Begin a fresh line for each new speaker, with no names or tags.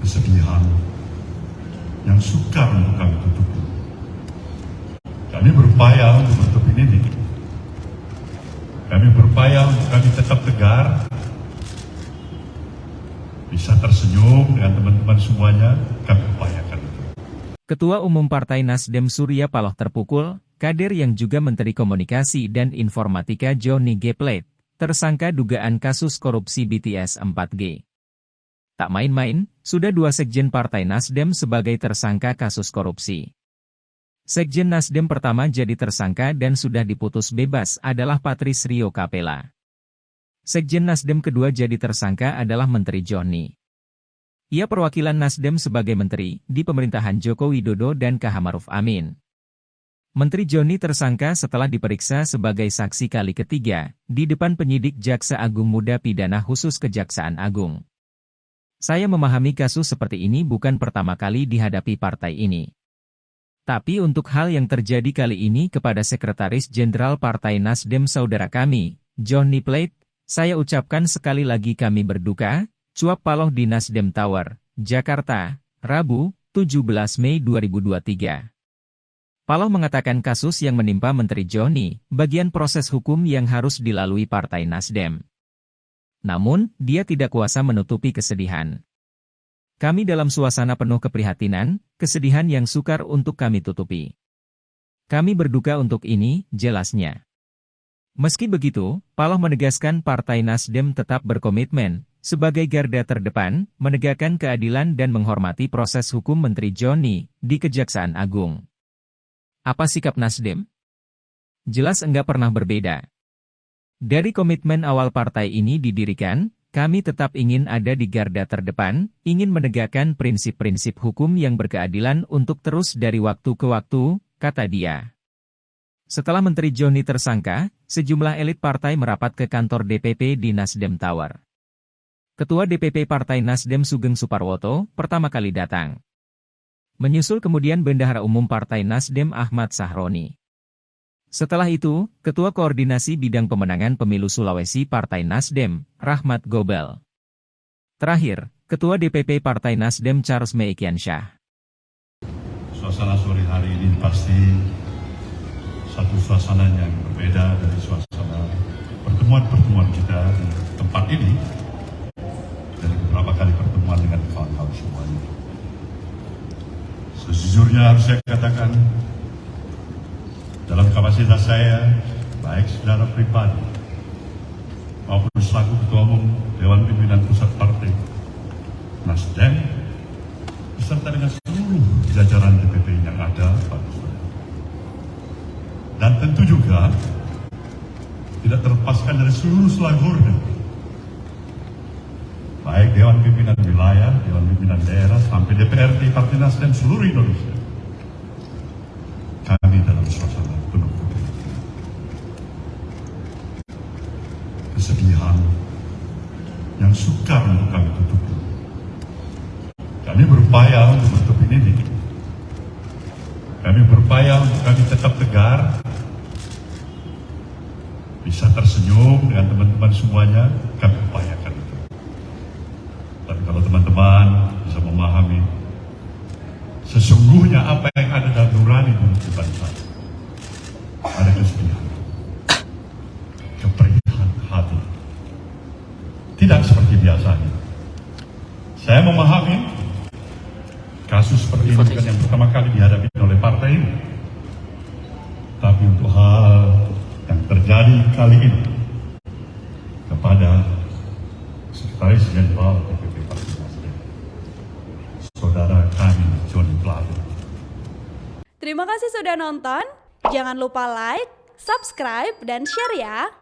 kesedihan yang sukar untuk kami tutupi. Kami berupaya untuk menutupi ini. Kami berupaya untuk kami tetap tegar, bisa tersenyum dengan teman-teman semuanya, kami upayakan itu.
Ketua Umum Partai Nasdem Surya Paloh terpukul, kader yang juga Menteri Komunikasi dan Informatika Johnny G. Plate, tersangka dugaan kasus korupsi BTS 4G. Tak main-main, sudah 2 sekjen Partai Nasdem sebagai tersangka kasus korupsi. Sekjen Nasdem pertama jadi tersangka dan sudah diputus bebas adalah Patris Rio Capella. Sekjen Nasdem kedua jadi tersangka adalah Menteri Johnny. Ia perwakilan Nasdem sebagai menteri di pemerintahan Joko Widodo dan KH Maruf Amin. Menteri Johnny tersangka setelah diperiksa sebagai saksi kali ketiga di depan penyidik Jaksa Agung Muda Pidana Khusus Kejaksaan Agung. Saya memahami kasus seperti ini bukan pertama kali dihadapi partai ini. Tapi untuk hal yang terjadi kali ini kepada Sekretaris Jenderal Partai Nasdem saudara kami, Johnny Plate, saya ucapkan sekali lagi kami berduka. Cuap Paloh di Nasdem Tower, Jakarta, Rabu, 17 Mei 2023. Paloh mengatakan kasus yang menimpa Menteri Johnny, bagian proses hukum yang harus dilalui Partai Nasdem. Namun, dia tidak kuasa menutupi kesedihan. Kami dalam suasana penuh keprihatinan, kesedihan yang sukar untuk kami tutupi. Kami berduka untuk ini, jelasnya. Meski begitu, Paloh menegaskan Partai Nasdem tetap berkomitmen, sebagai garda terdepan, menegakkan keadilan dan menghormati proses hukum Menteri Johnny di Kejaksaan Agung. Apa sikap Nasdem? Jelas enggak pernah berbeda. Dari komitmen awal partai ini didirikan, kami tetap ingin ada di garda terdepan, ingin menegakkan prinsip-prinsip hukum yang berkeadilan untuk terus dari waktu ke waktu, kata dia. Setelah Menteri Johnny tersangka, sejumlah elit partai merapat ke kantor DPP di Nasdem Tower. Ketua DPP Partai Nasdem Sugeng Suparwoto pertama kali datang. Menyusul kemudian Bendahara Umum Partai Nasdem Ahmad Sahroni. Setelah itu, Ketua Koordinasi Bidang Pemenangan Pemilu Sulawesi Partai Nasdem, Rahmat Gobel. Terakhir, Ketua DPP Partai Nasdem Charles Meikiansyah.
Suasana sore hari ini pasti satu suasana yang berbeda dari suasana pertemuan-pertemuan kita di tempat ini. Dari beberapa kali pertemuan dengan kawan-kawan semuanya. Sejujurnya harus saya katakan, dalam kapasitas saya, baik secara pribadi maupun selaku Ketua Umum Dewan Pimpinan Pusat Partai Nasdem, beserta dengan seluruh jajaran DPP yang ada pada saya. Dan tentu juga tidak terlepaskan dari seluruh selagurnya, baik Dewan Pimpinan Wilayah, Dewan Pimpinan Daerah, sampai DPRD Partai Nasdem seluruh Indonesia. Kami dalam suasana penuh keprihatinan. Kesedihan yang sukar untuk kami tutupi. Kami berupaya untuk menutupi ini. Kami berupaya untuk kami tetap tegar, bisa tersenyum dengan teman-teman semuanya, kami upayakan itu. Tapi kalau teman-teman bisa memahami sesungguhnya apa yang ada dalam nurani kehidupan saya, ada kesedihan, keperihan hati, tidak seperti biasanya. Saya memahami kasus seperti ini bukan yang pertama kali dihadapi oleh partai ini, tapi untuk hal yang terjadi kali ini kepada Sekretaris Jenderal DPP Partai Nasdem, saudara kami Johnny Plate.
Terima kasih sudah nonton. Jangan lupa like, subscribe, dan share ya.